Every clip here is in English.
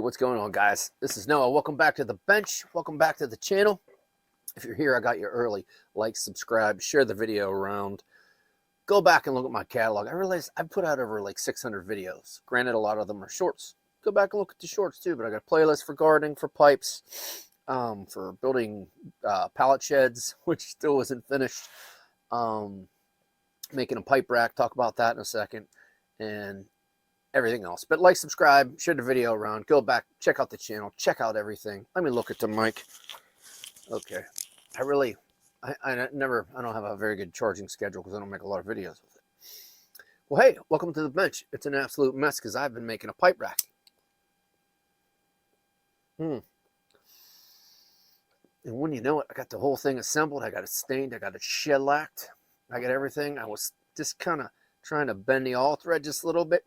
What's going on, guys? This is Noah. Welcome back to the bench. Welcome back to the channel. If you're here, I got you early. Like, subscribe, share the video around. Go back and look at my catalog. I realized I've put out over like 600 videos. Granted, a lot of them are shorts. Go back and look at the shorts too, but I got a playlist for gardening, for pipes, for building pallet sheds, which still isn't finished. Making a pipe rack, talk about that in a second, and everything else. But like, subscribe, share the video around, go back, check out the channel, check out everything. Let me look at the mic. Okay. I don't have a very good charging schedule because I don't make a lot of videos with it. Well, hey, welcome to the bench. It's an absolute mess because I've been making a pipe rack. And when you know it, I got the whole thing assembled. I got it stained. I got it shellacked. I got everything. I was just kind of trying to bend the all thread just a little bit.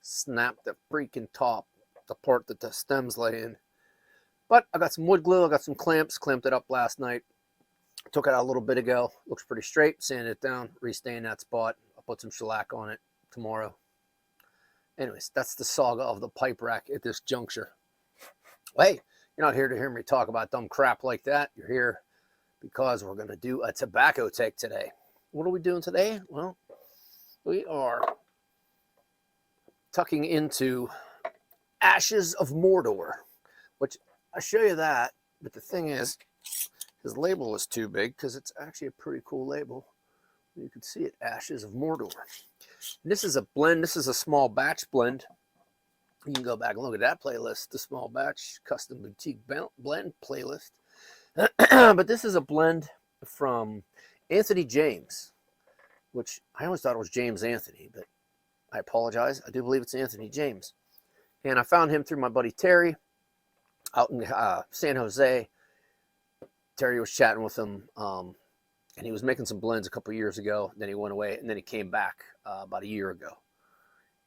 Snap the freaking top, the part that the stems lay in. But I got some wood glue. I got some clamps. Clamped it up last night. Took it out a little bit ago. Looks pretty straight. Sanded it down. Restain that spot. I'll put some shellac on it tomorrow. Anyways, that's the saga of the pipe rack at this juncture. Well, hey, you're not here to hear me talk about dumb crap like that. You're here because we're going to do a tobacco take today. What are we doing today? Well, we are tucking into Ashes of Mordor, which I'll show you that. But the thing is, his label is too big because it's actually a pretty cool label. You can see it, Ashes of Mordor. And this is a blend. This is a small batch blend. You can go back and look at that playlist, the small batch custom boutique blend playlist. But this is a blend from Anthony James, which I always thought it was James Anthony, but I apologize. I do believe it's Anthony James. And I found him through my buddy Terry out in San Jose. Terry was chatting with him, and he was making some blends a couple years ago. Then he went away, and then he came back about a year ago.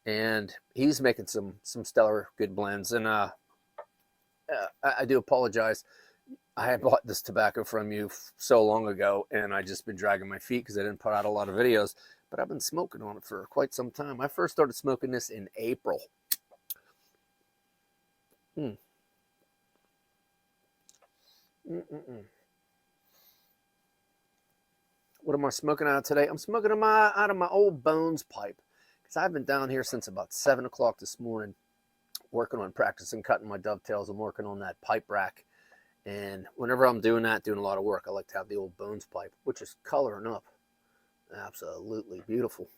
And he's making some stellar good blends. And I do apologize. I had bought this tobacco from you so long ago, and I just been dragging my feet because I didn't put out a lot of videos. But I've been smoking on it for quite some time. I first started smoking this in April. What am I smoking out of today? I'm smoking out of my old Bones pipe. Because I've been down here since about 7 o'clock this morning, working on practicing cutting my dovetails. I'm working on that pipe rack. And whenever I'm doing that, doing a lot of work, I like to have the old Bones pipe, which is coloring up. Absolutely beautiful.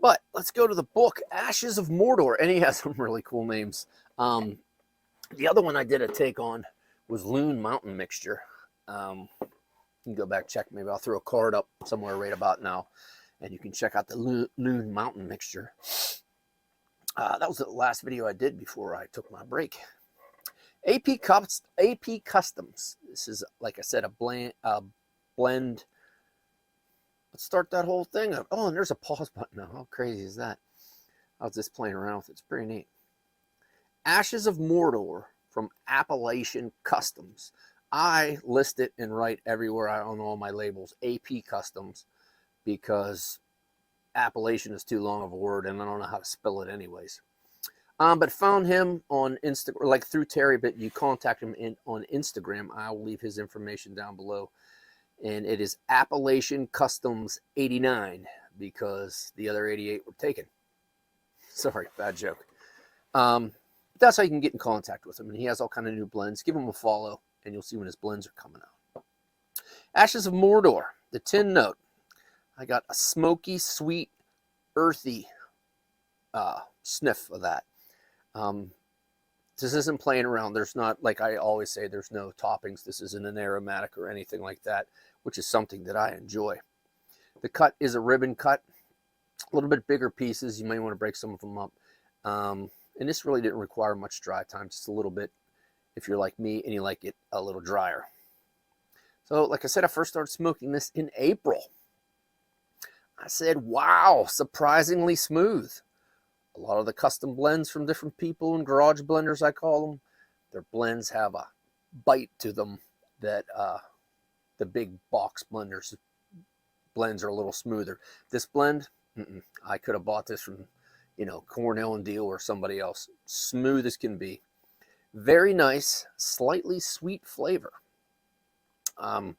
But let's go to the book, Ashes of Mordor. And he has some really cool names. The other one I did a take on was Loon Mountain Mixture. You can go back, check. Maybe I'll throw a card up somewhere right about now. And you can check out the Loon Mountain Mixture. That was the last video I did before I took my break. AP Customs. This is, like I said, a blend. Let's start that whole thing up. Oh, and there's a pause button now. How crazy is that? I was just playing around with it. It's pretty neat. Ashes of Mordor from Appalachian Customs. I list it and write everywhere on all my labels, AP Customs, because Appalachian is too long of a word and I don't know how to spell it anyways. But found him on Instagram, like through Terry, but you contact him on Instagram. I will leave his information down below. And it is Appalachian Customs 89 because the other 88 were taken. Sorry, bad joke. That's how you can get in contact with him. And he has all kind of new blends. Give him a follow and you'll see when his blends are coming out. Ashes of Mordor, the tin note. I got a smoky, sweet, earthy sniff of that. This isn't playing around. There's not, like I always say, there's no toppings. This isn't an aromatic or anything like that, which is something that I enjoy. The cut is a ribbon cut. A little bit bigger pieces. You may want to break some of them up. And this really didn't require much dry time, just a little bit if you're like me and you like it a little drier. So like I said, I first started smoking this in April. I said, wow, surprisingly smooth. A lot of the custom blends from different people and garage blenders, I call them, their blends have a bite to them that the big box blends are a little smoother. This blend, I could have bought this from you know, Cornell and Deal or somebody else. Smooth as can be. Very nice, slightly sweet flavor. I'm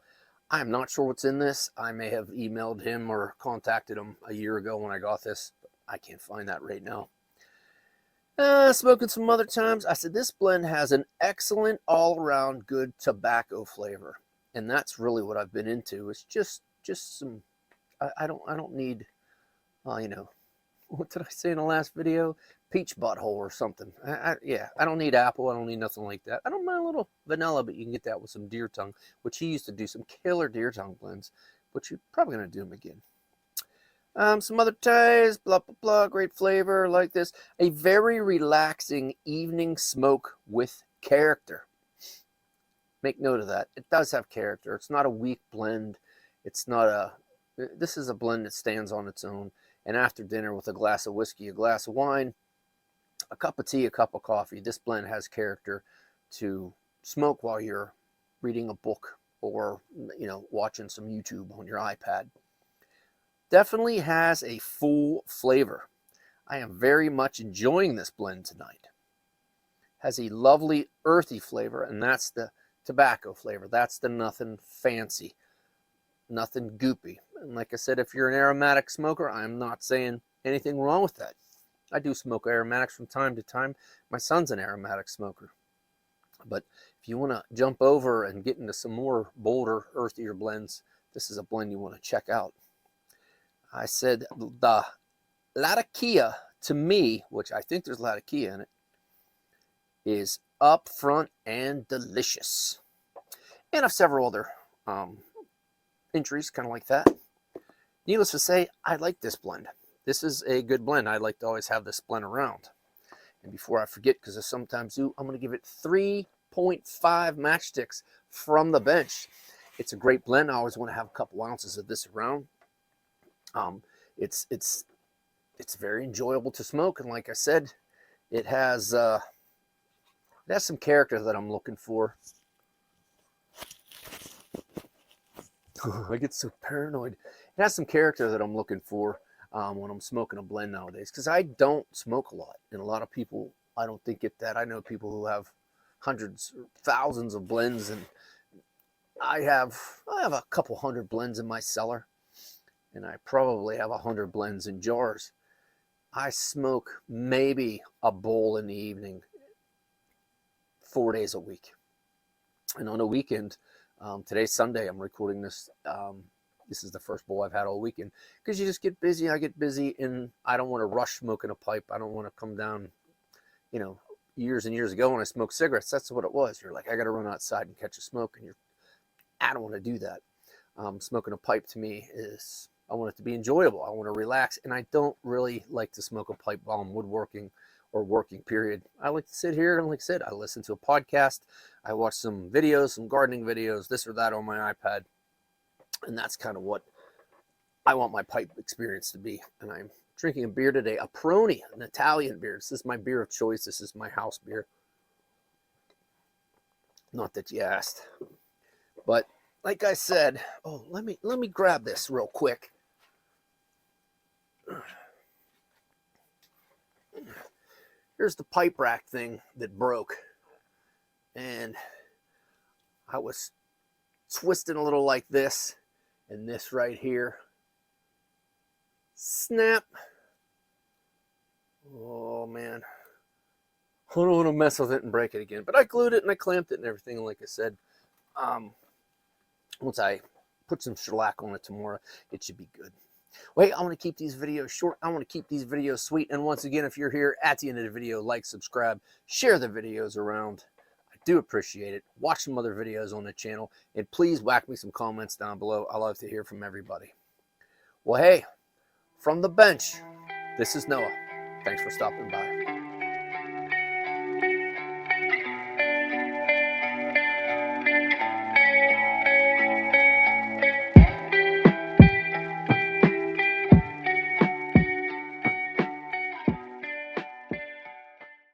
not sure what's in this. I may have emailed him or contacted him a year ago when I got this, but I can't find that right now. Smoking some other times, I said this blend has an excellent all-around good tobacco flavor, and that's really what I've been into. It's just some. I don't need, you know, what did I say in the last video? Peach butthole or something. Yeah, I don't need apple. I don't need nothing like that. I don't mind a little vanilla, but you can get that with some deer tongue, which he used to do some killer deer tongue blends, but you're probably going to do them again. Some other ties, blah, blah, blah, great flavor like this. A very relaxing evening smoke with character. Make note of that. It does have character. It's not a weak blend. It's not a, this is a blend that stands on its own. And after dinner with a glass of whiskey, a glass of wine, a cup of tea, a cup of coffee, this blend has character to smoke while you're reading a book or, you know, watching some YouTube on your iPad. Definitely has a full flavor. I am very much enjoying this blend tonight. Has a lovely earthy flavor, and that's the tobacco flavor. That's the nothing fancy, nothing goopy. And like I said, if you're an aromatic smoker, I'm not saying anything wrong with that. I do smoke aromatics from time to time. My son's an aromatic smoker. But if you want to jump over and get into some more bolder, earthier blends, this is a blend you want to check out. I said the Latakia, to me, which I think there's Latakia in it, is upfront and delicious. And I have several other entries kind of like that. Needless to say, I like this blend. This is a good blend. I like to always have this blend around. And before I forget, because I sometimes do, I'm going to give it 3.5 matchsticks from the bench. It's a great blend. I always want to have a couple ounces of this around. It's very enjoyable to smoke, and like I said, it has some character that I'm looking for. I get so paranoid. It has some character that I'm looking for when I'm smoking a blend nowadays, because I don't smoke a lot, and a lot of people I don't think get that. I know people who have hundreds or thousands of blends, and I have a couple hundred blends in my cellar. And I probably have 100 blends in jars. I smoke maybe a bowl in the evening 4 days a week. And on a weekend, today's Sunday, I'm recording this. This is the first bowl I've had all weekend. Because you just get busy, I get busy, and I don't want to rush smoking a pipe. I don't want to come down, you know, years and years ago when I smoked cigarettes, that's what it was. You're like, I got to run outside and catch a smoke, and I don't want to do that. Smoking a pipe to me is, I want it to be enjoyable. I want to relax, and I don't really like to smoke a pipe while I'm woodworking or working, period. I like to sit here, and like I said, I listen to a podcast. I watch some videos, some gardening videos, this or that on my iPad, and that's kind of what I want my pipe experience to be. And I'm drinking a beer today, a Peroni, an Italian beer. This is my beer of choice. This is my house beer. Not that you asked, but like I said, oh, let me grab this real quick. Here's the pipe rack thing that broke, and I was twisting a little like this, and this right here, snap. Oh man, I don't want to mess with it and break it again, but I glued it and I clamped it and everything. And like I said, once I put some shellac on it tomorrow, it should be good. Wait, I want to keep these videos short. I want to keep these videos sweet. And once again, if you're here at the end of the video, like, subscribe, share the videos around. I do appreciate it. Watch some other videos on the channel. And please whack me some comments down below. I love to hear from everybody. Well, hey, from the bench, this is Noah. Thanks for stopping by.